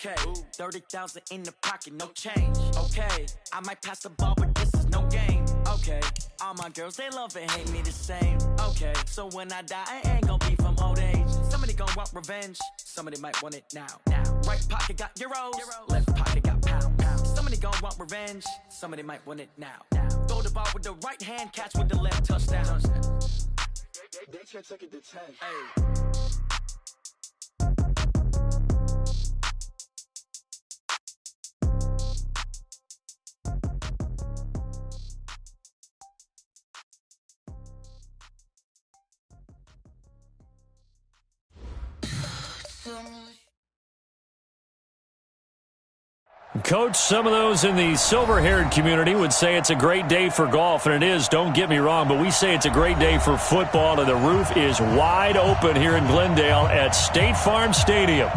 Okay, 30,000 in the pocket, no change. Okay, I might pass the ball, but this is no game. Okay, all my girls, they love and hate me the same. Okay, so when I die, I ain't gonna be from old age. Somebody gonna want revenge, somebody might want it now. Right pocket got euros, left pocket got pounds. Somebody gonna want revenge, somebody might want it now. Throw the ball with the right hand, catch with the left, touchdown. They can't take it to 10. Hey. Coach, some of those in the silver-haired community would say it's a great day for golf, and it is, don't get me wrong, but we say it's a great day for football, and the roof is wide open here in Glendale at State Farm Stadium.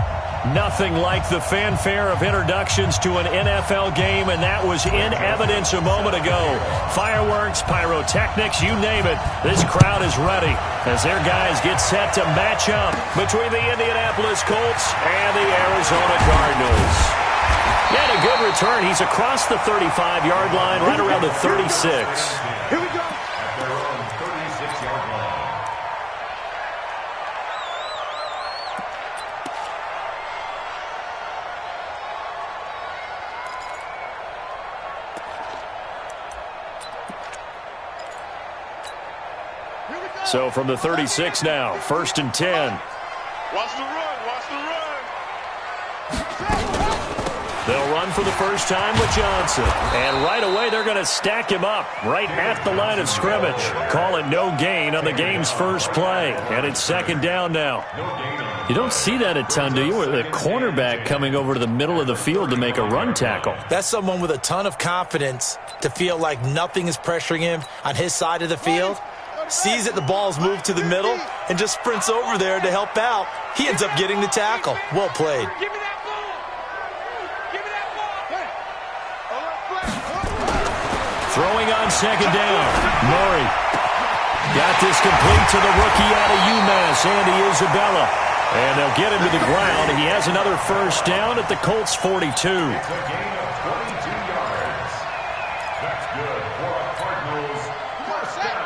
Nothing like the fanfare of introductions to an NFL game, and that was in evidence a moment ago. Fireworks, pyrotechnics, you name it. This crowd is ready as their guys get set to match up between the Indianapolis Colts and the Arizona Cardinals. And a good return. He's across the 35-yard line, right around the 36. Here we go. At their own 36-yard line. So from the 36 now, 1st and 10. Watch the run. Watch the run. They'll run for the first time with Johnson. And right away, they're going to stack him up right at the line of scrimmage. Call it no gain on the game's first play. And it's 2nd down now. You don't see that a ton, do you? With a cornerback coming over to the middle of the field to make a run tackle. That's someone with a ton of confidence to feel like nothing is pressuring him on his side of the field. Sees that the ball's moved to the middle and just sprints over there to help out. He ends up getting the tackle. Well played. Throwing on 2nd down. Murray got this complete to the rookie out of UMass, Andy Isabella. And they'll get him to the ground. He has another first down at the Colts 42. It's a gain of 22 yards. That's good for a Cardinals first down.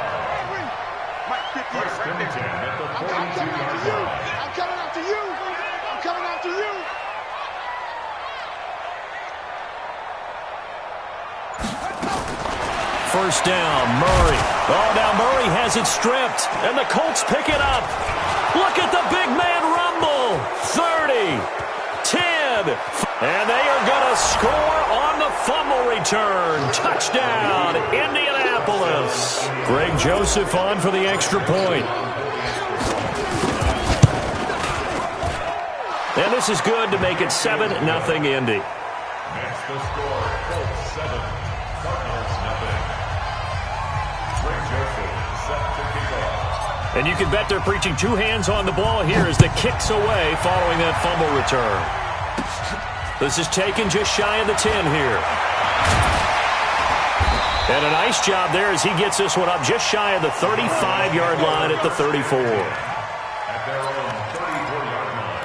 First and 10 at the 42-yard line. I'm coming after you. I'm coming after you. First down, Murray. Oh, now Murray has it stripped, and the Colts pick it up. Look at the big man rumble. 30, 10, and they are going to score on the fumble return. Touchdown, Indianapolis. Greg Joseph on for the extra point. And this is good to make it 7-0 Indy. That's the score. Colts 7, Cardinals nothing. Greg Joseph set to kick off. And you can bet they're preaching two hands on the ball here as the kick's away following that fumble return. This is taken just shy of the 10 here. And a nice job there as he gets this one up just shy of the 35-yard line at the 34. At their own 34-yard line.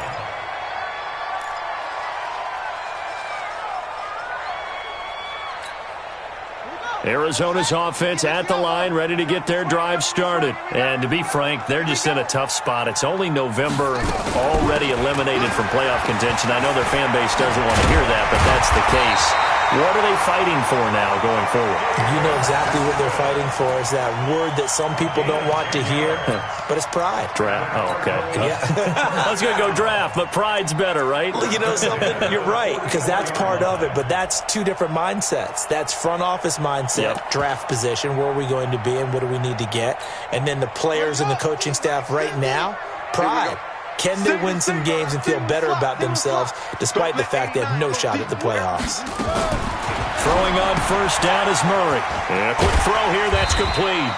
Arizona's offense at the line, ready to get their drive started. And to be frank, they're just in a tough spot. It's only November, already eliminated from playoff contention. I know their fan base doesn't want to hear that, but that's the case. What are they fighting for now going forward? You know exactly what they're fighting for. Is that word that some people don't want to hear, but it's pride. Draft. Oh, okay. Yeah. I was going to go draft, but pride's better, right? Well, you know something? You're right, because that's part of it, but that's two different mindsets. That's front office mindset, draft position, where are we going to be and what do we need to get? And then the players and the coaching staff right now, pride. Can they win some games and feel better about themselves despite the fact they have no shot at the playoffs? Throwing on first down is Murray. And a quick throw here, that's complete.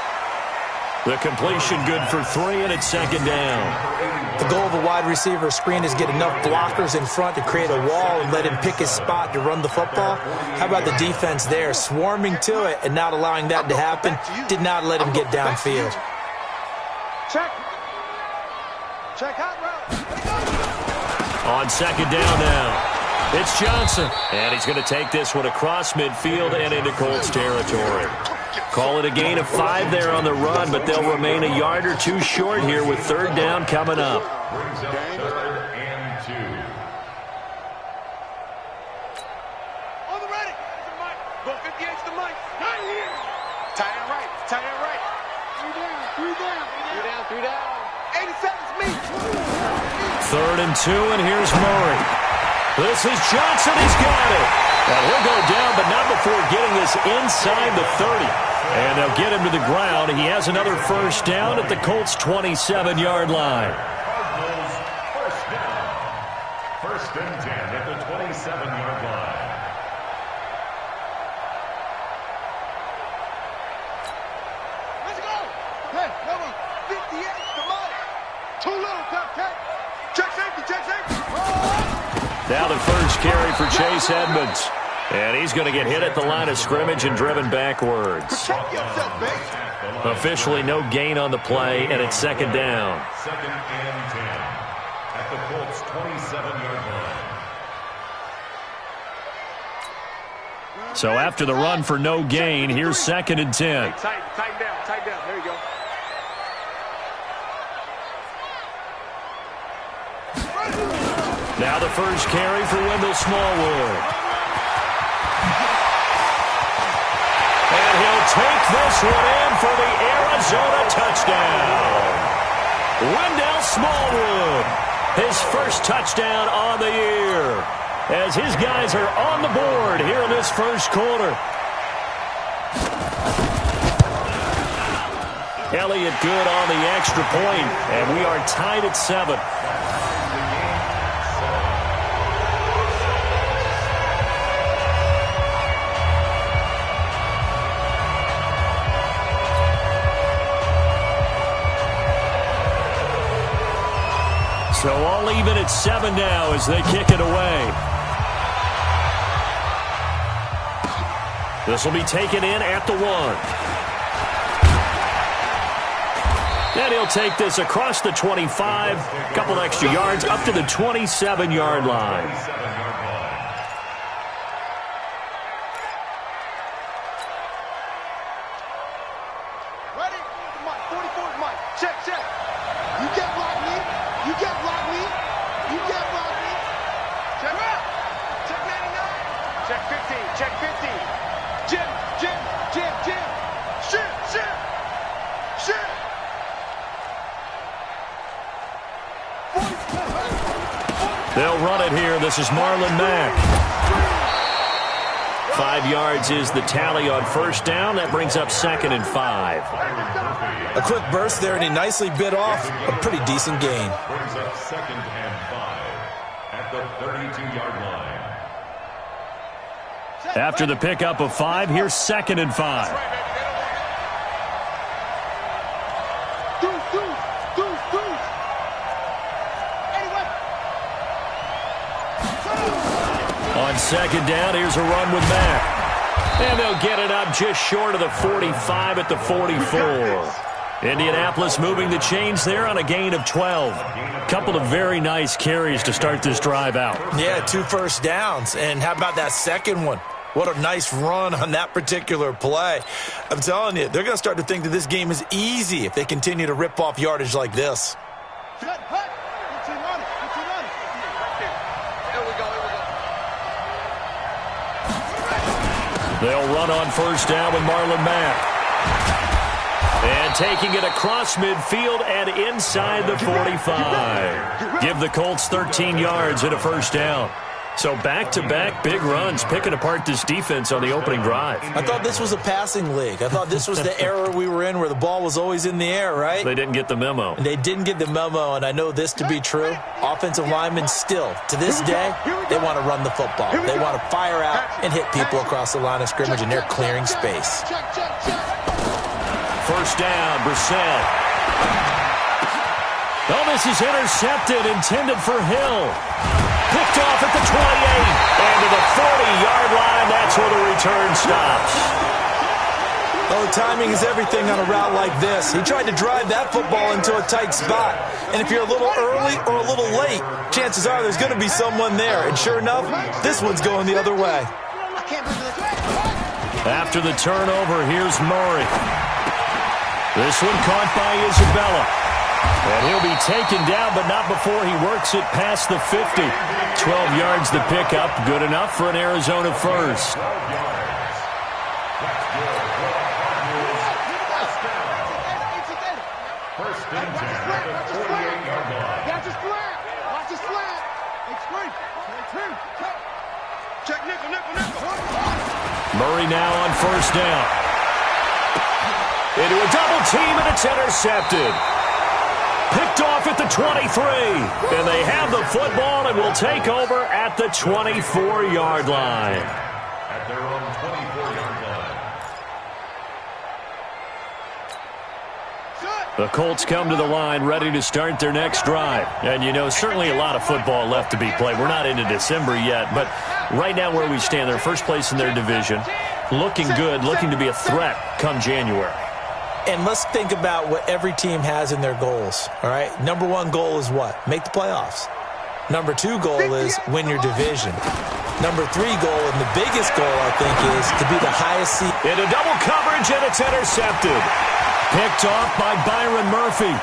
The completion good for 3, and it's 2nd down. The goal of a wide receiver screen is get enough blockers in front to create a wall and let him pick his spot to run the football. How about the defense there, swarming to it and not allowing that to happen? Did not let him get downfield. Check out route. On 2nd down now. It's Johnson, and he's going to take this one across midfield and into Colts territory. Call it a gain of 5 there on the run, but they'll remain a yard or two short here with third down coming up. Brings up 3rd and 2. On the ready. Go 58 to the mic. Not here. Tight end right. Tight end right. 3 down. 3 down. 3 down. 3 down. 80 seconds, me. 3rd and 2, and here's Murray. This is Johnson. He's got it. Now he'll go down, but not before getting this inside the 30. And they'll get him to the ground. He has another first down at the Colts' 27-yard line. Cardinals first down. 1st and 10 at the 27-yard line. Let's go. Hey, number 58 to Mike. Too little, Cupcake. Check safety, check safety. Now the first carry for Chase Edmonds. And he's going to get hit at the line of scrimmage and driven backwards. Protect yourself, baby. Officially no gain on the play, and it's 2nd down. 2nd and 10 at the Colts' 27-yard line. So after the run for no gain, here's 2nd and 10. Tighten down, tighten down. There you go. Now the first carry for Wendell Smallwood. And he'll take this one in for the Arizona touchdown. Wendell Smallwood, his first touchdown on the year, as his guys are on the board here in this first quarter. Elliott good on the extra point, and we are tied at 7. So all even at 7 now as they kick it away. This will be taken in at the 1. And he'll take this across the 25, a couple extra yards up to the 27-yard line. Ready? Mike, 44 Mike. Check, check. You can't block me. You can't block me. You can't block me. Check out. Check 99. Check 15. Check 15. Jim, Jim, Jim, Jim. Shit, shit. Shit. They'll run it here. This is Marlon Mack. 5 yards is the tally on first down. That brings up 2nd and 5. A quick burst there, and he nicely bit off a pretty decent gain. Brings up 2nd and 5 at the 32-yard line. After the pickup of 5, here's 2nd and 5. On 2nd down, here's a run with Mack. And they'll get it up just short of the 45 at the 44. Indianapolis moving the chains there on a gain of 12. Couple of very nice carries to start this drive out. Yeah, 2 first downs. And how about that second one? What a nice run on that particular play. I'm telling you, they're going to start to think that this game is easy if they continue to rip off yardage like this. They'll run on first down with Marlon Mack. And taking it across midfield and inside the 45. Give the Colts 13 yards and a first down. So back-to-back big runs, picking apart this defense on the opening drive. I thought this was a passing league. I thought this was the era we were in where the ball was always in the air, right? They didn't get the memo. They didn't get the memo, and I know this to be true. Offensive linemen still, to this day, they want to run the football. They want to fire out and hit people across the line of scrimmage, and they're clearing space. First down, Brissett. Oh, this is intercepted, intended for Hill. Picked off at the 28, and to the 40-yard line. That's where the return stops. Oh, timing is everything on a route like this. He tried to drive that football into a tight spot. And if you're a little early or a little late, chances are there's going to be someone there. And sure enough, this one's going the other way. After the turnover, here's Murray. This one caught by Isabella. And he'll be taken down, but not before he works it past the 50. 12 yards the pickup. Good enough for an Arizona first. First and 10 at the 48-yard line. Watch his slant. Watch his slant. Check nickel. Murray now on first down. Into a double team, and it's intercepted. Picked off at the 23. And they have the football and will take over at the 24-yard line. At their own 24-yard line. The Colts come to the line ready to start their next drive. And, you know, certainly a lot of football left to be played. We're not into December yet, but right now where we stand, they're first place in their division. Looking good, looking to be a threat come January. And let's think about what every team has in their goals, all right? Number one goal is what? Make the playoffs. Number two goal is win your division. Number three goal, and the biggest goal, I think, is to be the highest seed. Into double coverage, and it's intercepted. Picked off by Byron Murphy.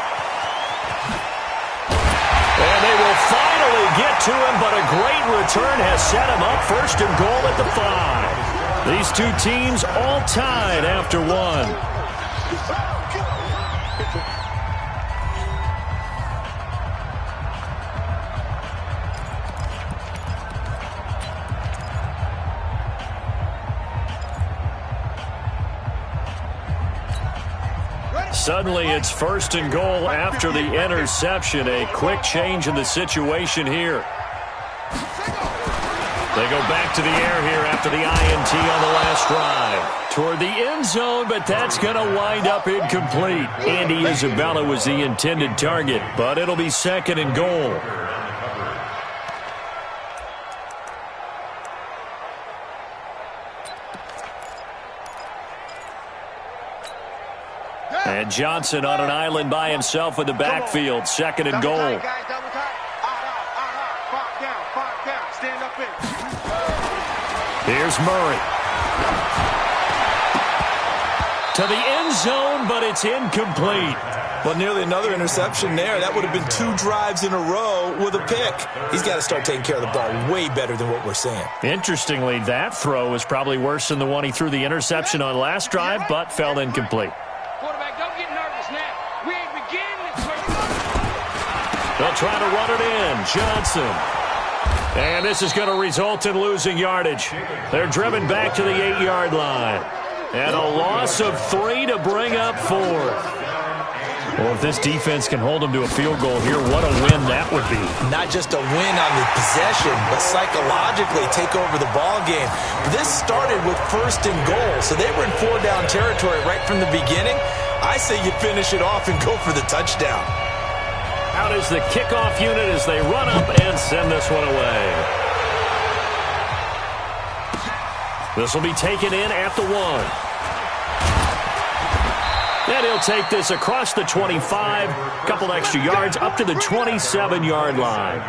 And they will finally get to him, but a great return has set him up first and goal at the 5. These two teams all tied after one. Suddenly, it's first and goal after the interception. A quick change in the situation here. They go back to the air here after the INT on the last drive. Toward the end zone, but that's going to wind up incomplete. Andy Isabella was the intended target, but it'll be second and goal. And Johnson on an island by himself in the backfield. Second and goal. Here's Murray. To the end zone, but it's incomplete. Well, nearly another interception there. That would have been 2 drives in a row with a pick. He's got to start taking care of the ball way better than what we're seeing. Interestingly, that throw was probably worse than the one he threw the interception on last drive, but fell incomplete. Quarterback, don't get nervous now. We ain't beginning. They'll try to run it in. Johnson. And this is going to result in losing yardage. They're driven back to the 8-yard line. And a loss of 3 to bring up 4. Well, if this defense can hold them to a field goal here, what a win that would be. Not just a win on the possession, but psychologically take over the ball game. This started with first and goal, so they were in 4-down territory right from the beginning. I say you finish it off and go for the touchdown. Out is the kickoff unit as they run up and send this one away. This will be taken in at the 1. And he'll take this across the 25, couple extra yards up to the 27-yard line.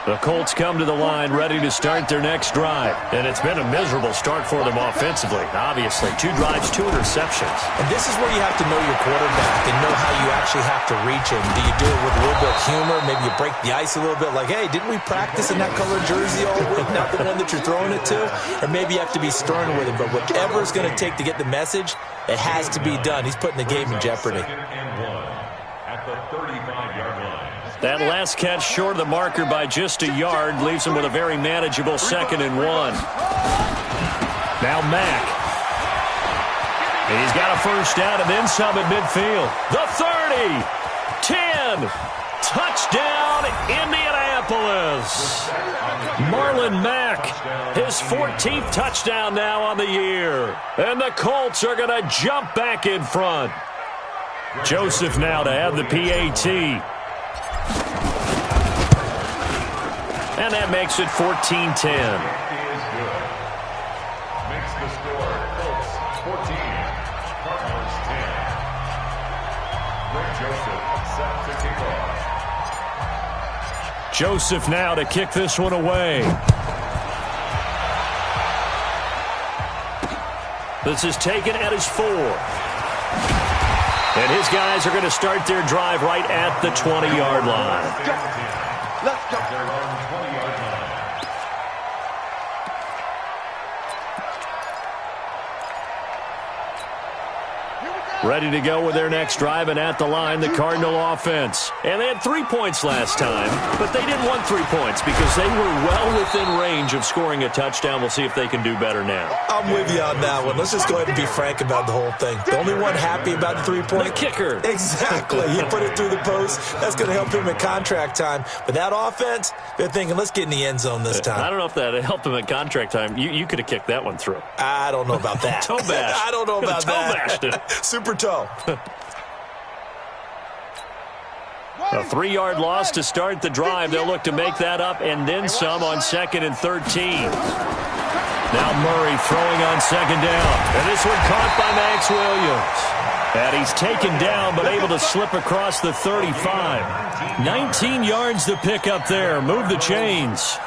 The Colts come to the line ready to start their next drive. And it's been a miserable start for them offensively. Obviously, 2 drives, 2 interceptions. And this is where you have to know your quarterback and know how you actually have to reach him. Do you do it with a little bit of humor? Maybe you break the ice a little bit like, hey, didn't we practice in that colored jersey all week? Not the one that you're throwing it to? Or maybe you have to be stern with him. But whatever it's going to take to get the message, it has to be done. He's putting the game in jeopardy. At the 35-yard line. That last catch short of the marker by just a yard leaves him with a very manageable 2nd and 1. Now Mack. He's got a first down and then some at midfield. The 30. 10. Touchdown, Indianapolis. Marlon Mack, his 14th touchdown now on the year. And the Colts are going to jump back in front. Joseph now to have the PAT. And that makes it 14-10. Is good. Makes the score Colts 14, Cardinals 10. Greg Joseph set to kick off. Joseph now to kick this one away. This is taken at his 4. And his guys are going to start their drive right at the 20-yard line. Let's go. Their own 20-yard line. Ready to go with their next drive, and at the line, the Cardinal offense. And they had 3 points last time, but they didn't want 3 points because they were well within range of scoring a touchdown. We'll see if they can do better now. I'm with you on that one. Let's just go ahead and be frank about the whole thing. The only one happy about the 3-point? The kicker. Exactly. He put it through the post. That's going to help him in contract time. But that offense, they're thinking, let's get in the end zone this time. I don't know if that helped him in contract time. You could have kicked that one through. I don't know about that. Toe bash. I don't know about Toe that. bashed it. Super toe. A 3-yard loss to start the drive. They'll look to make that up and then some on 2nd and 13. Now Murray throwing on 2nd down. And this one caught by Max Williams. And he's taken down but able to slip across the 35. 19 yards to pick up there. Move the chains.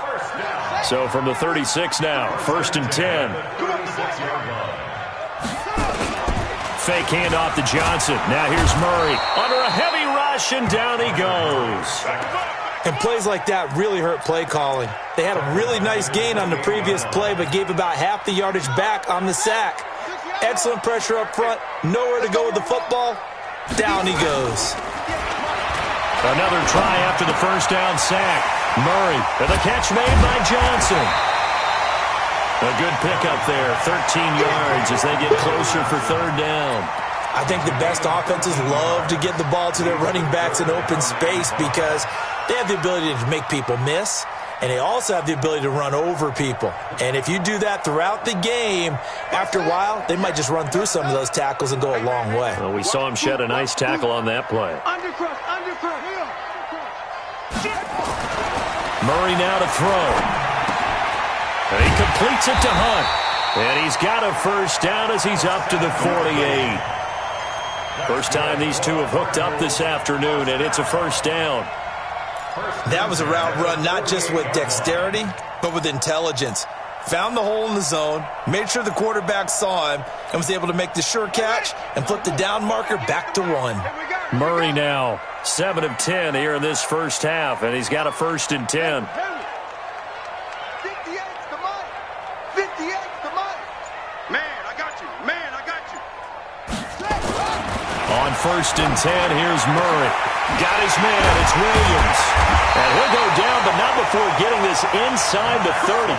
So from the 36 now, 1st and 10. Fake handoff to Johnson. Now here's Murray. Under a heavy rush, and down he goes. And plays like that really hurt play calling. They had a really nice gain on the previous play, but gave about half the yardage back on the sack. Excellent pressure up front. Nowhere to go with the football. Down he goes. Another try after the first down sack. Murray, and the catch made by Johnson. A good pickup there, 13 yards as they get closer for 3rd down. I think the best offenses love to get the ball to their running backs in open space because they have the ability to make people miss, and they also have the ability to run over people. And if you do that throughout the game, after a while, they might just run through some of those tackles and go a long way. Well, we saw him shed a nice tackle on that play. Undercrush. Murray now to throw. And he completes it to Hunt. And he's got a first down as he's up to the 48. First time these two have hooked up this afternoon, and it's a first down. That was a route run not just with dexterity, but with intelligence. Found the hole in the zone, made sure the quarterback saw him, and was able to make the sure catch and flip the down marker back to 1. Murray now 7 of 10 here in this first half, and he's got a 1st and 10. 58's the money. 58's the money. Man, I got you. On 1st and 10, here's Murray. Got his man. It's Williams. And he'll go down, but not before getting this inside the 30.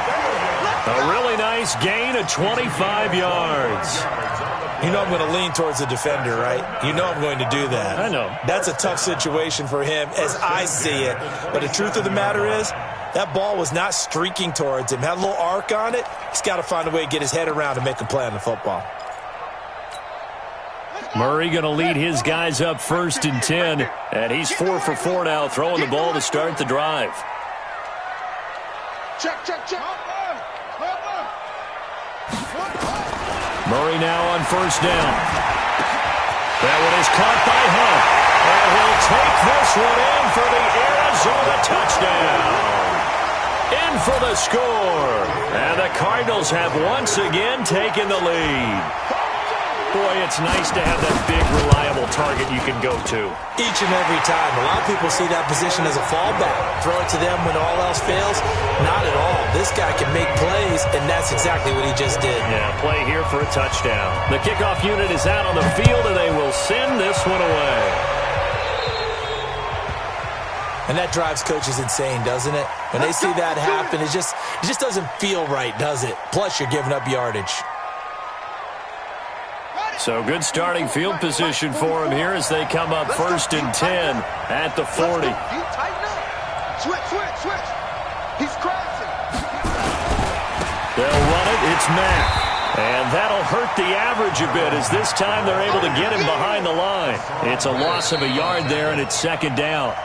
A really nice gain of 25 yards. You know I'm going to lean towards the defender, right? You know I'm going to do that. I know. That's a tough situation for him as I see it. But the truth of the matter is, that ball was not streaking towards him. Had a little arc on it. He's got to find a way to get his head around and make a play on the football. Murray going to lead his guys up 1st and 10. And he's 4 for 4 now, throwing the ball to start the drive. Check. Murray now on 1st down. That one is caught by Hunt. And he'll take this one in for the Arizona touchdown. In for the score. And the Cardinals have once again taken the lead. Boy, it's nice to have that big, reliable target you can go to. Each and every time. A lot of people see that position as a fallback. Throw it to them when all else fails. Not at all. This guy can make plays, and that's exactly what he just did. Yeah, play here for a touchdown. The kickoff unit is out on the field, and they will send this one away. And that drives coaches insane, doesn't it? When they see that happen, it just doesn't feel right, does it? Plus, you're giving up yardage. So good starting field position for him here as they come up 1st and 10 at the 40. You tighten up. Switch. He's crashing. They'll run it. It's Mack. And that'll hurt the average a bit as this time they're able to get him behind the line. It's a loss of a yard there, and it's second down.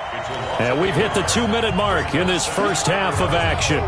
And we've hit the 2-minute mark in this first half of action.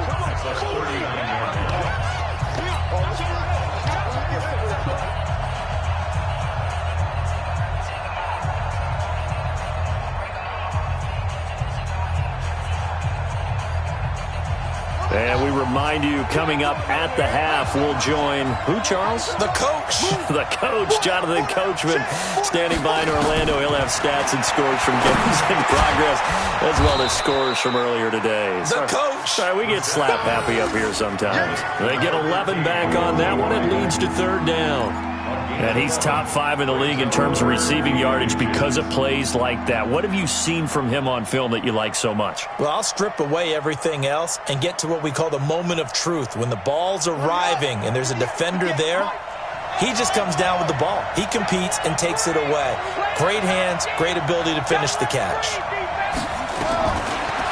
And we remind you, coming up at the half, we'll join who, Charles? The coach. The coach, Jonathan Coachman, standing by in Orlando. He'll have stats and scores from games in progress, as well as scores from earlier today. The coach. Sorry, we get slap happy up here sometimes. They get 11 back on that one. It leads to third down. And he's top 5 in the league in terms of receiving yardage because of plays like that. What have you seen from him on film that you like so much? Well, I'll strip away everything else and get to what we call the moment of truth. When the ball's arriving and there's a defender there, he just comes down with the ball. He competes and takes it away. Great hands, great ability to finish the catch.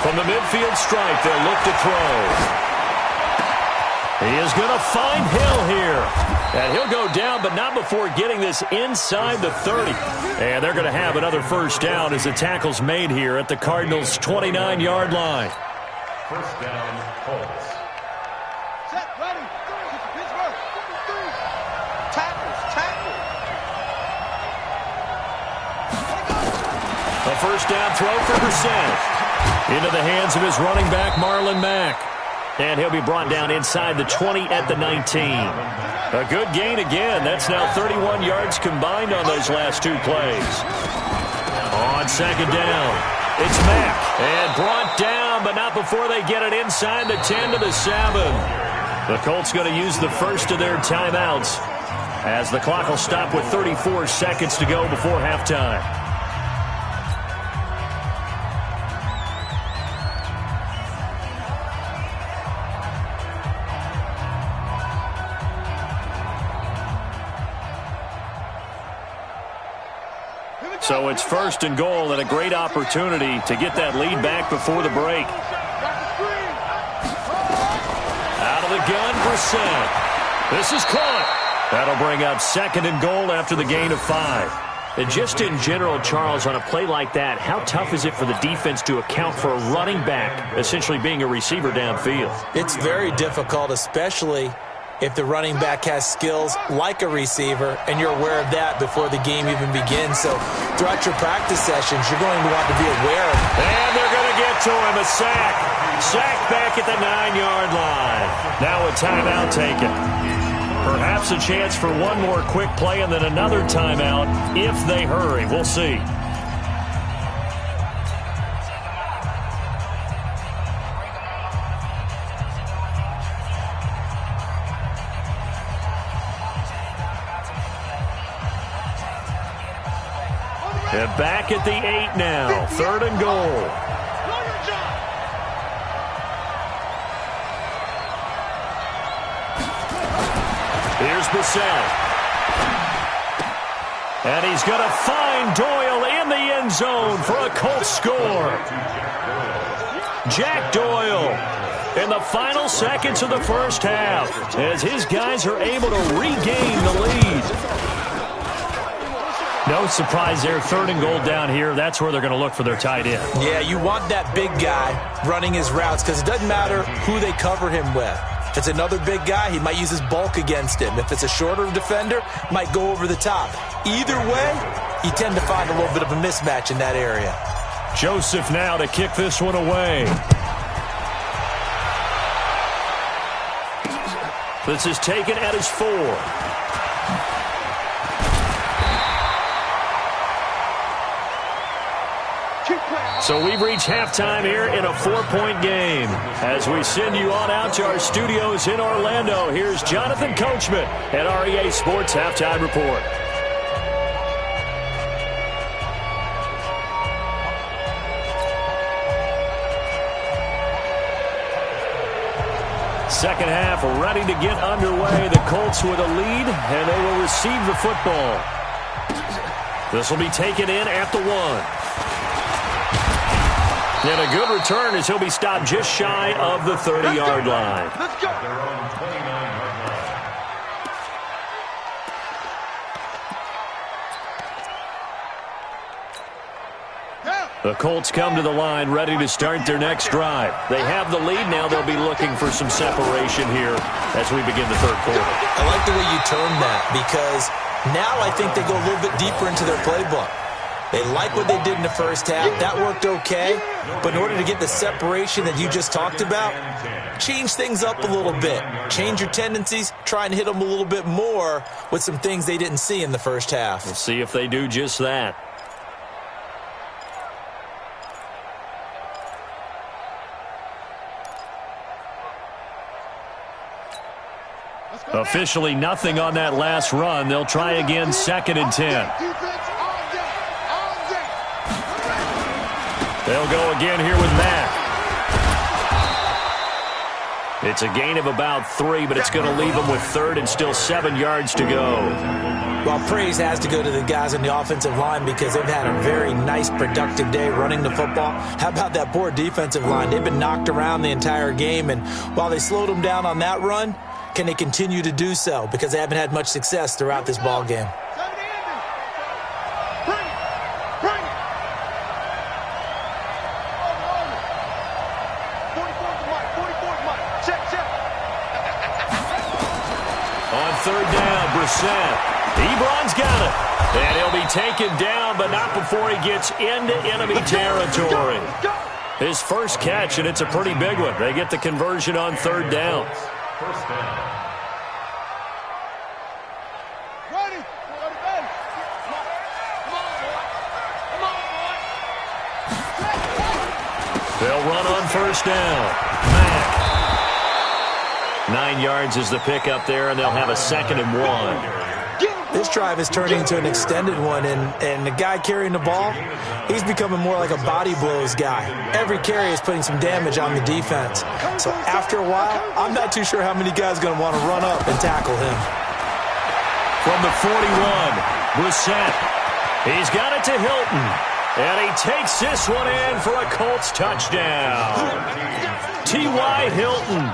From the midfield stripe, they'll look to throw. He is going to find Hill here. And he'll go down, but not before getting this inside the 30. And they're going to have another first down as the tackle's made here at the Cardinals' 29-yard line. First down, Colts. Set, ready. Pittsburgh. Tackle. A first down throw for Brissett. Into the hands of his running back, Marlon Mack. And he'll be brought down inside the 20 at the 19. A good gain again. That's now 31 yards combined on those last 2 plays. On second down, it's Mack. And brought down, but not before they get it inside the 10 to the 7. The Colts going to use the first of their timeouts as the clock will stop with 34 seconds to go before halftime. So it's first and goal and a great opportunity to get that lead back before the break. Out of the gun, Brissett. This is caught. That'll bring up second and goal after the gain of 5. And just in general, Charles, on a play like that, how tough is it for the defense to account for a running back essentially being a receiver downfield? It's very difficult, especially if the running back has skills like a receiver, and you're aware of that before the game even begins. So throughout your practice sessions, you're going to want to be aware of it. And they're going to get to him, a sack. Sack back at the 9-yard line. Now a timeout taken. Perhaps a chance for one more quick play and then another timeout if they hurry. We'll see. And back at the 8 now. Third and goal. Here's Brissett. And he's going to find Doyle in the end zone for a Colts score. Jack Doyle in the final seconds of the first half as his guys are able to regain the lead. No surprise there. Third and goal down here. That's where they're going to look for their tight end. Yeah, you want that big guy running his routes because it doesn't matter who they cover him with. If it's another big guy, he might use his bulk against him. If it's a shorter defender, might go over the top. Either way, you tend to find a little bit of a mismatch in that area. Joseph now to kick this one away. This is taken at his 4. So we've reached halftime here in a 4-point game. As we send you on out to our studios in Orlando, here's Jonathan Coachman at REA Sports Halftime Report. Second half ready to get underway. The Colts with a lead, and they will receive the football. This will be taken in at the 1. And a good return as he'll be stopped just shy of the 30-yard line. Let's go. The Colts come to the line ready to start their next drive. They have the lead now. They'll be looking for some separation here as we begin the third quarter. I like the way you termed that because now I think they go a little bit deeper into their playbook. They like what they did in the first half. That worked okay. But in order to get the separation that you just talked about, change things up a little bit. Change your tendencies. Try and hit them a little bit more with some things they didn't see in the first half. We'll see if they do just that. Officially nothing on that last run. They'll try again, 2nd and 10. They'll go again here with Mack. It's a gain of about 3, but it's going to leave them with 3rd and still 7 yards to go. Well, praise has to go to the guys on the offensive line because they've had a very nice, productive day running the football. How about that poor defensive line? They've been knocked around the entire game, and while they slowed them down on that run, can they continue to do so? Because they haven't had much success throughout this ball game. On 3rd down, Brissett. Ebron's got it. And he'll be taken down, but not before he gets into enemy territory. His first catch, and it's a pretty big one. They get the conversion on 3rd down. First down. Ready? Go to base. Come on, boy. They'll run on 1st down. Mack. 9 yards is the pickup there, and they'll have a 2nd and 1. This drive is turning into an extended one, and the guy carrying the ball, he's becoming more like a body blows guy. Every carry is putting some damage on the defense. So after a while, I'm not too sure how many guys are going to want to run up and tackle him. From the 41, Brissett. He's got it to Hilton, and he takes this one in for a Colts touchdown. T.Y. Hilton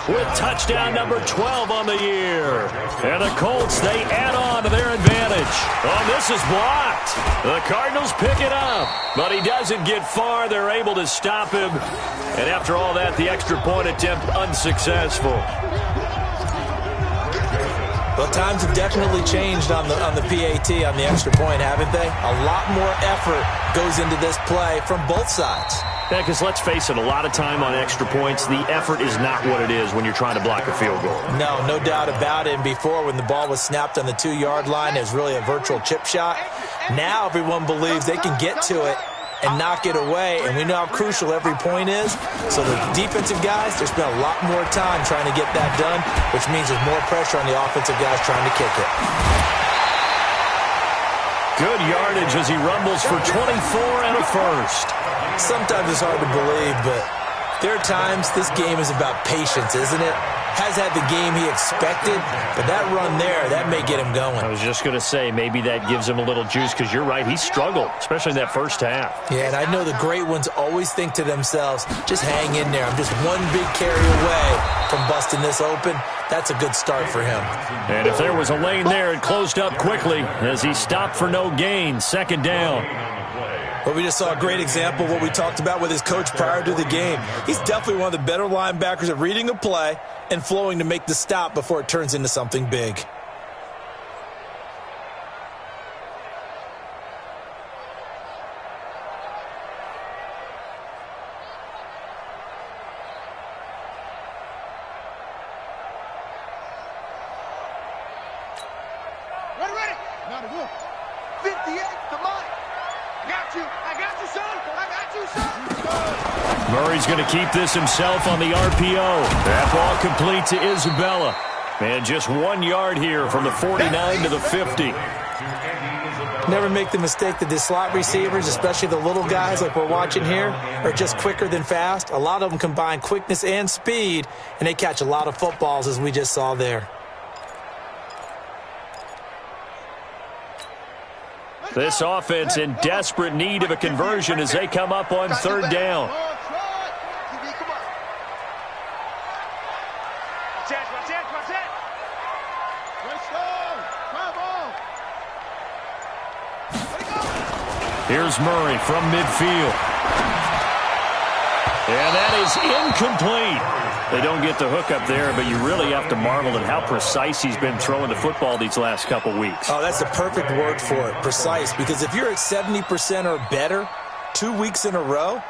with touchdown number 12 on the year. And the Colts, they add on to their advantage. Oh, this is blocked. The Cardinals pick it up, but he doesn't get far. They're able to stop him. And after all that, the extra point attempt unsuccessful. Well, times have definitely changed on the PAT, on the extra point, haven't they? A lot more effort goes into this play from both sides. Yeah, because let's face it, a lot of time on extra points, the effort is not what it is when you're trying to block a field goal. No doubt about it. And before, when the ball was snapped on the 2-yard line, it was really a virtual chip shot. Now everyone believes they can get to it and knock it away, and we know how crucial every point is. So the defensive guys, they spend a lot more time trying to get that done, which means there's more pressure on the offensive guys trying to kick it. Good yardage as he rumbles for 24 and a first. Sometimes it's hard to believe, but there are times this game is about patience, isn't it? Has had the game he expected, but that run there, that may get him going. I was just going to say, maybe that gives him a little juice, because you're right, he struggled, especially in that first half. Yeah, and I know the great ones always think to themselves, just hang in there. I'm just one big carry away from busting this open. That's a good start for him. And if there was a lane there, it closed up quickly as he stopped for no gain. 2nd down. But we just saw a great example of what we talked about with his coach prior to the game. He's definitely one of the better linebackers at reading a play and flowing to make the stop before it turns into something big. Ready? Now the wolf. 58 to mine. I got you, son. Murray's going to keep this himself on the RPO. That ball complete to Isabella. And just 1 yard here from the 49 to the 50. Never make the mistake that the slot receivers, especially the little guys like we're watching here, are just quicker than fast. A lot of them combine quickness and speed, and they catch a lot of footballs, as we just saw there. This offense in desperate need of a conversion as they come up on 3rd down. Here's Murray from midfield. And that is incomplete. They don't get the hook up there, but you really have to marvel at how precise he's been throwing the football these last couple weeks. Oh, that's the perfect word for it, precise, because if you're at 70% or better 2 weeks in a row,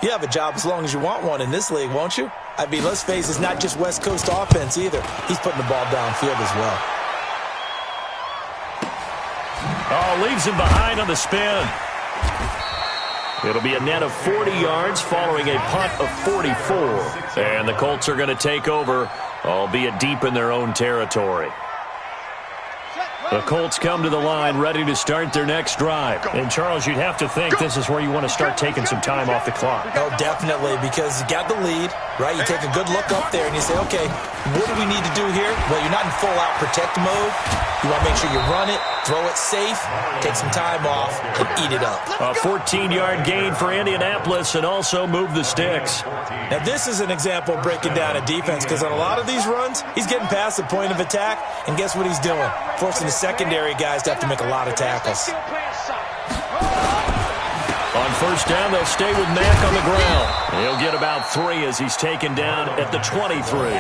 you have a job as long as you want one in this league, won't you? I mean, let's face it, it's not just West Coast offense either. He's putting the ball downfield as well. Oh, leaves him behind on the spin. It'll be a net of 40 yards following a punt of 44. And the Colts are going to take over, albeit deep in their own territory. The Colts come to the line ready to start their next drive. And, Charles, you'd have to think this is where you want to start taking some time off the clock. Oh, definitely, because you got the lead, right? You take a good look up there and you say, okay, what do we need to do here? Well, you're not in full-out protect mode. You want to make sure you run it, throw it safe, take some time off, and eat it up. A 14-yard gain for Indianapolis and also move the sticks. Now, this is an example of breaking down a defense because on a lot of these runs, he's getting past the point of attack, and guess what he's doing? Forcing the secondary guys to have to make a lot of tackles. On first down, they'll stay with Mack on the ground. He'll get about 3 as he's taken down at the 23.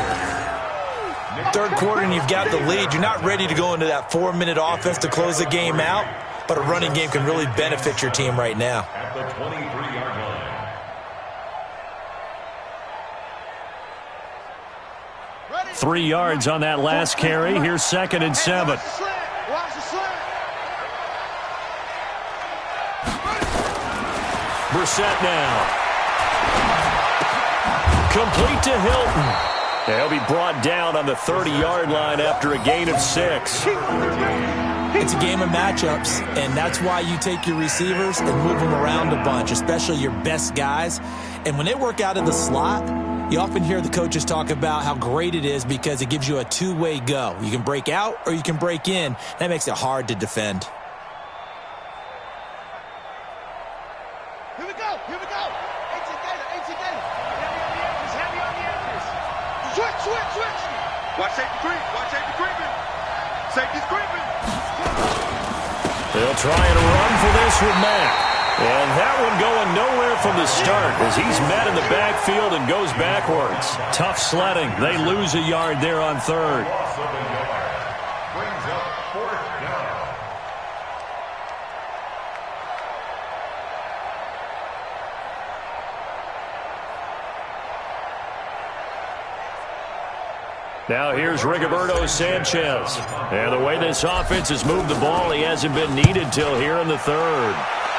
Third quarter and you've got the lead. You're not ready to go into that 4-minute offense to close the game out, but a running game can really benefit your team right now. At the 23-yard line. 3 yards on that last carry. Here's 2nd and 7. Watch the slant. Brissett now. Complete to Hilton. They'll be brought down on the 30-yard line after a gain of 6. It's a game of matchups, and that's why you take your receivers and move them around a bunch, especially your best guys. And when they work out of the slot, you often hear the coaches talk about how great it is because it gives you a two-way go. You can break out or you can break in. That makes it hard to defend. Here we go. Here we go. 18 Gator. Heavy on the edges. Switch. Watch safety creep. Safety's creeping. They'll try and run for this with Mack. And that one going nowhere from the start as he's met in the backfield and goes backwards. Tough sledding. They lose a yard there on 3rd. Loss of a yard. Brings up 4th down. Now here's Rigoberto Sanchez. And the way this offense has moved the ball, he hasn't been needed till here in the 3rd.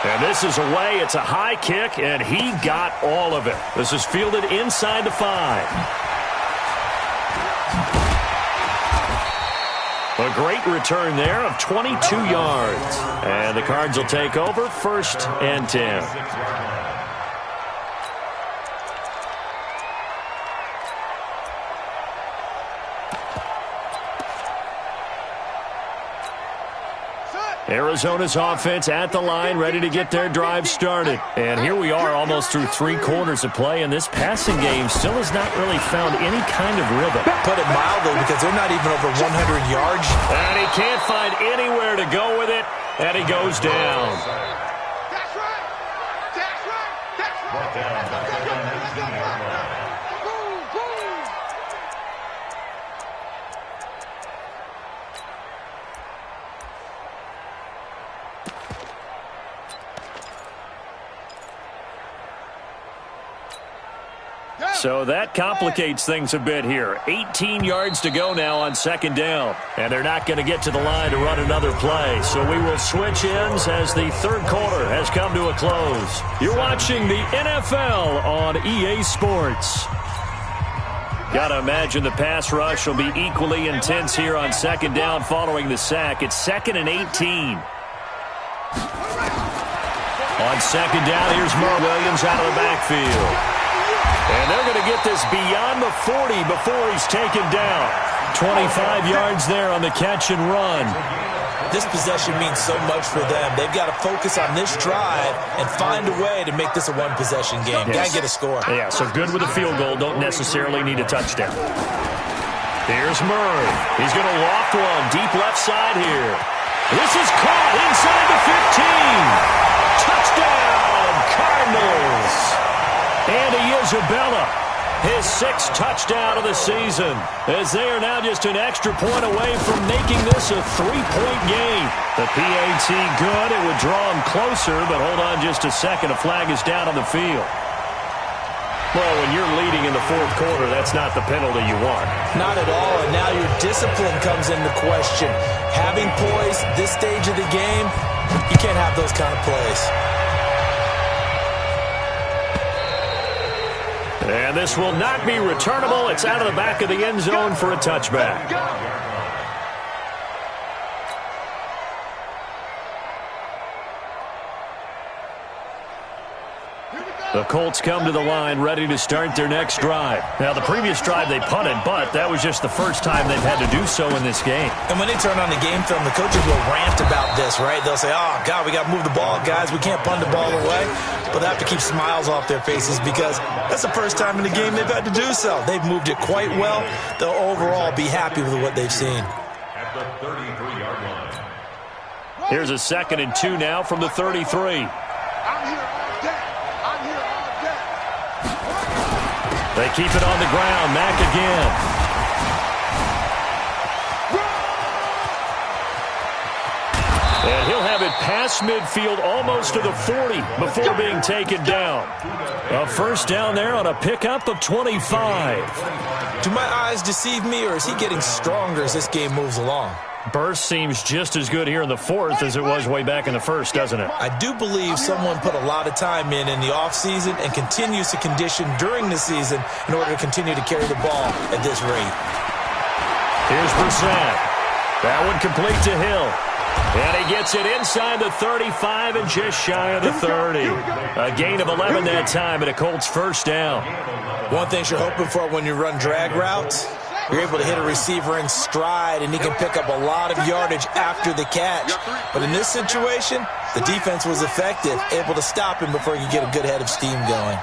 And this is away. It's a high kick, and he got all of it. This is fielded inside the 5. A great return there of 22 yards. And the Cards will take over 1st and 10. Arizona's offense at the line, ready to get their drive started. And here we are almost through 3 quarters of play, and this passing game still has not really found any kind of rhythm. Put it mildly, because they're not even over 100 yards. And he can't find anywhere to go with it, and he goes down. That's right. Brought down by the 19-yard line. Boom. So that complicates things a bit here. 18 yards to go now on 2nd down. And they're not going to get to the line to run another play. So we will switch ends as the 3rd quarter has come to a close. You're watching the NFL on EA Sports. Got to imagine the pass rush will be equally intense here on 2nd down following the sack. It's 2nd and 18. On 2nd down, here's Merle Williams out of the backfield. And they're going to get this beyond the 40 before he's taken down. 25 yards there on the catch and run. This possession means so much for them. They've got to focus on this drive and find a way to make this a one-possession game. Got to get a score. Yeah, so good with a field goal. Don't necessarily need a touchdown. Here's Murray. He's going to loft one deep left side here. This is caught inside the 15. Touchdown. Cardinals. Andy Isabella, his 6th touchdown of the season, as they are now just an extra point away from making this a 3-point game. The PAT good. It would draw him closer, but hold on just a second. A flag is down on the field. Well, when you're leading in the 4th quarter, that's not the penalty you want. Not at all, and now your discipline comes into question. Having poise this stage of the game, you can't have those kind of plays. And this will not be returnable. It's out of the back of the end zone for a touchback. The Colts come to the line ready to start their next drive. Now, the previous drive they punted, but that was just the first time they've had to do so in this game. And when they turn on the game film, the coaches will rant about this, right? They'll say, oh, God, we got to move the ball, guys. We can't punt the ball away. But they have to keep smiles off their faces because that's the first time in the game they've had to do so. They've moved it quite well. They'll overall be happy with what they've seen. At the 33-yard line. Here's a 2nd and 2 now from the 33. I'm here all day. I'm here all day. They keep it on the ground. Mack again. And he'll have it past midfield almost to the 40 before being taken down. A first down there on a pickup of 25. Do my eyes deceive me, or is he getting stronger as this game moves along? Burst seems just as good here in the 4th as it was way back in the 1st, doesn't it? I do believe someone put a lot of time in the offseason and continues to condition during the season in order to continue to carry the ball at this rate. Here's Brissett. That one complete to Hill. And he gets it inside the 35 and just shy of the 30. A gain of 11 that time and a Colts first down. One thing you're hoping for when you run drag routes, you're able to hit a receiver in stride, and he can pick up a lot of yardage after the catch. But in this situation, the defense was effective, able to stop him before he could get a good head of steam going.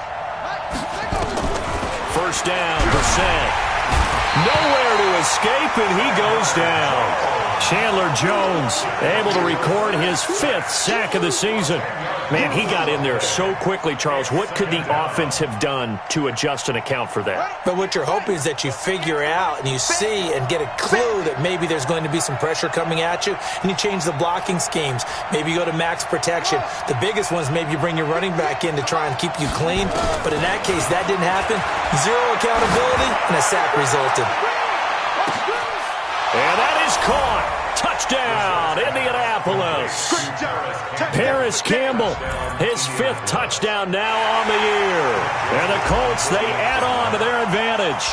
First down, Brissett. Nowhere to escape, and he goes down. Chandler Jones able to record his 5th sack of the season. Man, he got in there so quickly, Charles. What could the offense have done to adjust and account for that? But what you're hoping is that you figure out and you see and get a clue that maybe there's going to be some pressure coming at you, and you change the blocking schemes. Maybe you go to max protection. The biggest one is maybe you bring your running back in to try and keep you clean. But in that case, that didn't happen. Zero accountability, and a sack resulted. And that is caught. Touchdown, Indianapolis. Paris Campbell, his 5th touchdown now on the year. And the Colts, they add on to their advantage.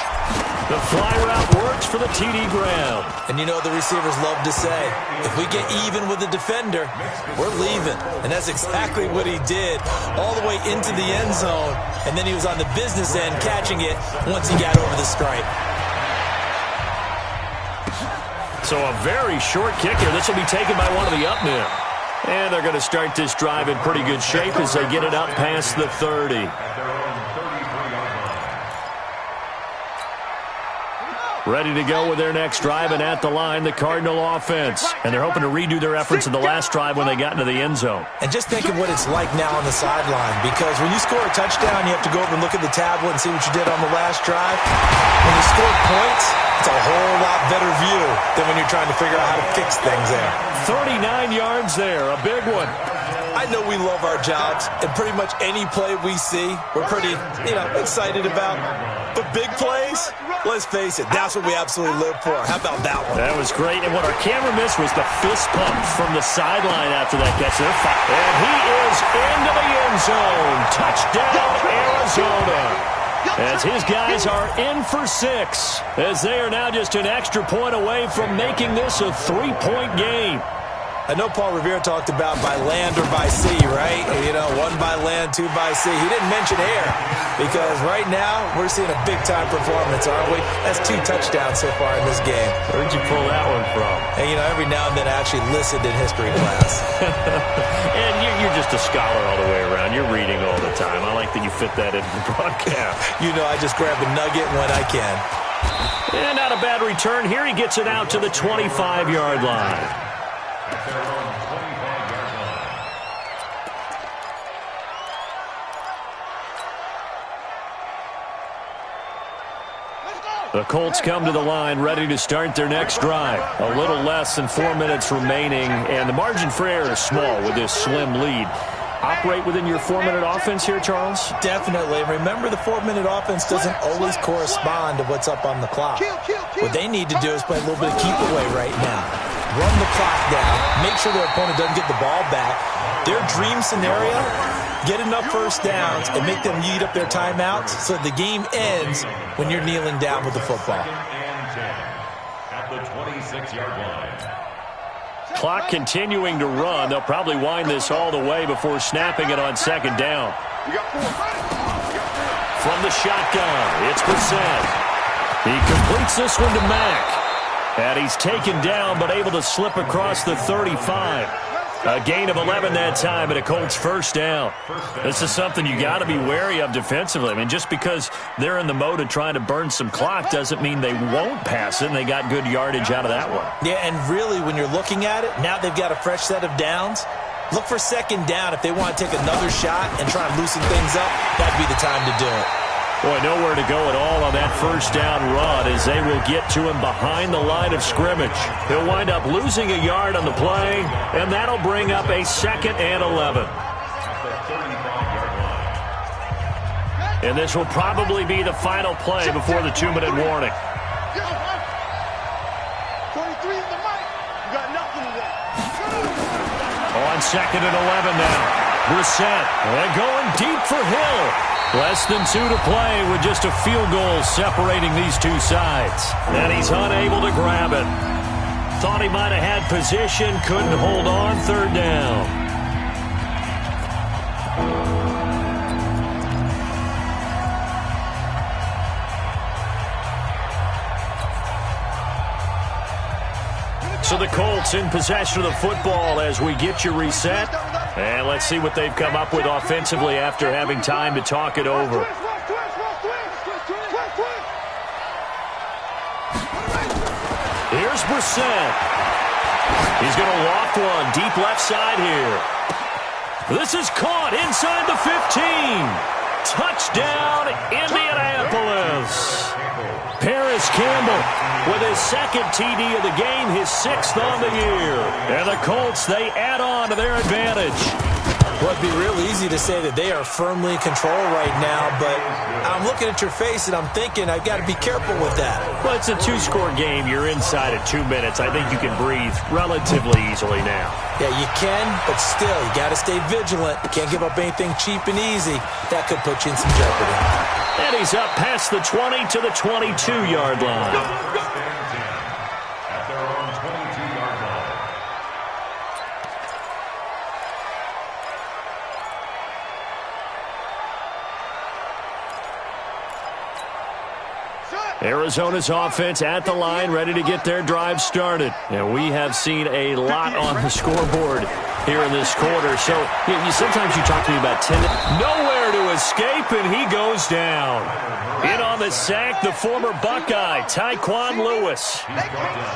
The fly route works for the TD Graham. And you know the receivers love to say, if we get even with the defender, we're leaving. And that's exactly what he did, all the way into the end zone. And then he was on the business end catching it once he got over the stripe. So a very short kicker. This will be taken by one of the up men. And they're going to start this drive in pretty good shape as they get it up past the 30. Ready to go with their next drive, and at the line, the Cardinal offense. And they're hoping to redo their efforts in the last drive when they got into the end zone. And just think of what it's like now on the sideline, because when you score a touchdown, you have to go over and look at the tablet and see what you did on the last drive. When you score points, it's a whole lot better view than when you're trying to figure out how to fix things there. 39 yards there, a big one. I know we love our jobs, and pretty much any play we see, we're pretty, excited about. But big plays, let's face it, that's what we absolutely live for. How about that one? That was great, and what our camera missed was the fist pump from the sideline after that catch. And he is into the end zone. Touchdown, Arizona. As his guys are in for 6, as they are now just an extra point away from making this a 3-point game. I know Paul Revere talked about by land or by sea, right? 1 by land, 2 by sea. He didn't mention air because right now we're seeing a big-time performance, aren't we? That's 2 touchdowns so far in this game. Where'd you pull that one from? And, every now and then I actually listened in history class. And you're just a scholar all the way around. You're reading all the time. I like that you fit that into the broadcast. I just grab a nugget when I can. And not a bad return here. He gets it out to the 25-yard line. The Colts come to the line ready to start their next drive. A little less than 4 minutes remaining, and the margin for error is small with this slim lead. Operate within your 4-minute offense here, Charles? Definitely. Remember, the 4-minute offense doesn't always correspond to what's up on the clock. What they need to do is play a little bit of keep away right now. Run the clock down. Make sure their opponent doesn't get the ball back. Their dream scenario, get enough first downs and make them eat up their timeouts so the game ends when you're kneeling down with the football. At the 26-yard line. Clock continuing to run. They'll probably wind this all the way before snapping it on second down. From the shotgun, it's Brissett. He completes this one to Mack. And he's taken down but able to slip across the 35. A gain of 11 that time and a Colts first down. This is something you got to be wary of defensively. I mean, just because they're in the mode of trying to burn some clock doesn't mean they won't pass it, and they got good yardage out of that one. Yeah, and really, when you're looking at it, now they've got a fresh set of downs. Look for second down if they want to take another shot and try and loosen things up. That'd be the time to do it. Boy, nowhere to go at all on that first down run as they will get to him behind the line of scrimmage. He'll wind up losing a yard on the play, and that'll bring up a 2nd and 11. And this will probably be the final play before the 2-minute warning. 23 in the mic. You got nothing today. On 2nd and 11 now. Brissett, and going deep for Hill. Less than 2 to play with just a field goal separating these two sides. And he's unable to grab it. Thought he might have had position, couldn't hold on, 3rd down. So the Colts in possession of the football as we get you reset. And let's see what they've come up with offensively after having time to talk it over. Here's Brissett. He's going to loft one deep left side here. This is caught inside the 15. Touchdown, Indianapolis. Paris Campbell with his 2nd TD of the game, his 6th on the year. And the Colts, they add on to their advantage. Well, it'd be real easy to say that they are firmly in control right now, but I'm looking at your face and I'm thinking I've got to be careful with that. Well, it's a 2-score game. You're inside at 2 minutes. I think you can breathe relatively easily now. Yeah, you can, but still, you got to stay vigilant. You can't give up anything cheap and easy. That could put you in some jeopardy. And he's up past the 20 to the 22-yard line. At their own 22-yard line. Arizona's offense at the line, ready to get their drive started. And we have seen a lot on the scoreboard here in this quarter. So sometimes you talk to me about 10. Nowhere to escape, and he goes down. In on the sack, the former Buckeye, Tyquan Lewis.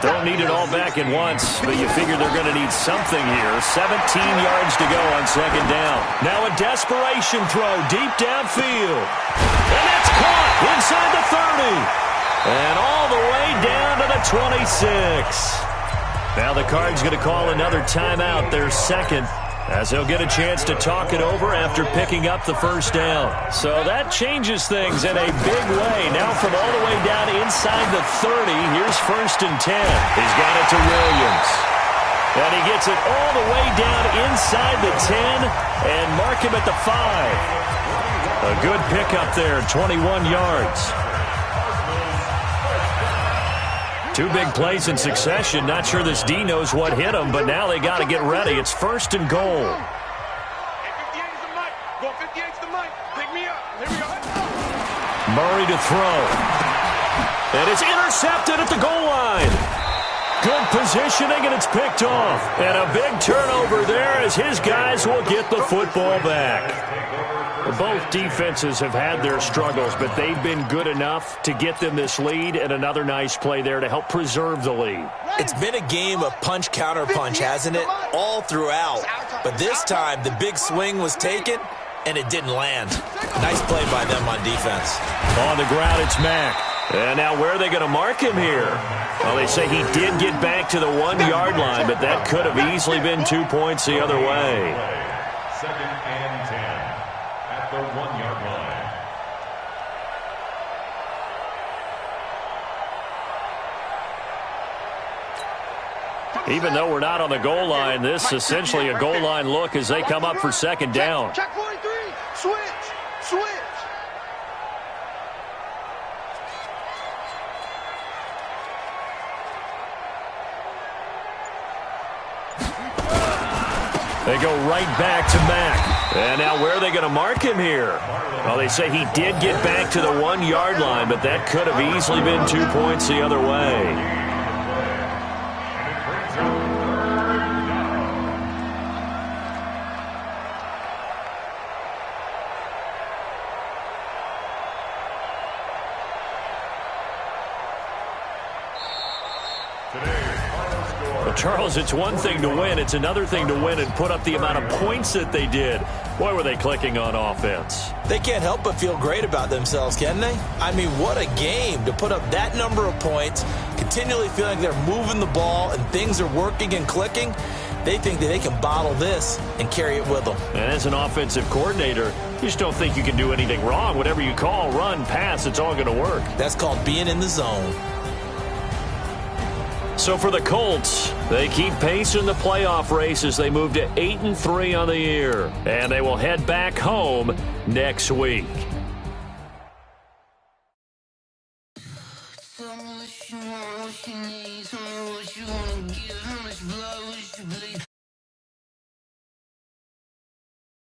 Don't need it all back at once, but you figure they're going to need something here. 17 yards to go on 2nd down. Now a desperation throw deep downfield. And that's caught inside the 30. And all the way down to the 26. Now the Cards going to call another timeout, their 2nd, as they'll get a chance to talk it over after picking up the first down. So that changes things in a big way. Now from all the way down inside the 30, here's 1st and 10. He's got it to Williams. And he gets it all the way down inside the 10 and mark him at the 5. A good pickup there, 21 yards. 2 big plays in succession. Not sure this D knows what hit him, but now they got to get ready. It's 1st and goal. Murray to throw. And it's intercepted at the goal line. Good positioning, and it's picked off. And a big turnover there as his guys will get the football back. Both defenses have had their struggles, but they've been good enough to get them this lead, and another nice play there to help preserve the lead. It's been a game of punch-counter-punch, hasn't it? All throughout. But this time, the big swing was taken, and it didn't land. Nice play by them on defense. On the ground, it's Mack. And now where are they going to mark him here? Well, they say he did get back to the 1-yard line, but that could have easily been 2 points the other way. 2nd and 10 at the 1-yard line. Even though we're not on the goal line, this is essentially a goal line look as they come up for 2nd down. Check 43. Switch. They go right back to Mack. And now where are they going to mark him here? Well, they say he did get back to the 1-yard line, but that could have easily been 2 points the other way. Charles, it's one thing to win. It's another thing to win and put up the amount of points that they did. Boy, were they clicking on offense. They can't help but feel great about themselves, can they? I mean, what a game to put up that number of points, continually feeling they're moving the ball and things are working and clicking. They think that they can bottle this and carry it with them. And as an offensive coordinator, you just don't think you can do anything wrong. Whatever you call, run, pass, it's all going to work. That's called being in the zone. So for the Colts, they keep pace in the playoff race as they move to 8-3 on the year. And they will head back home next week. Tell me what you want, what you need, tell me what you wanna give, how much blood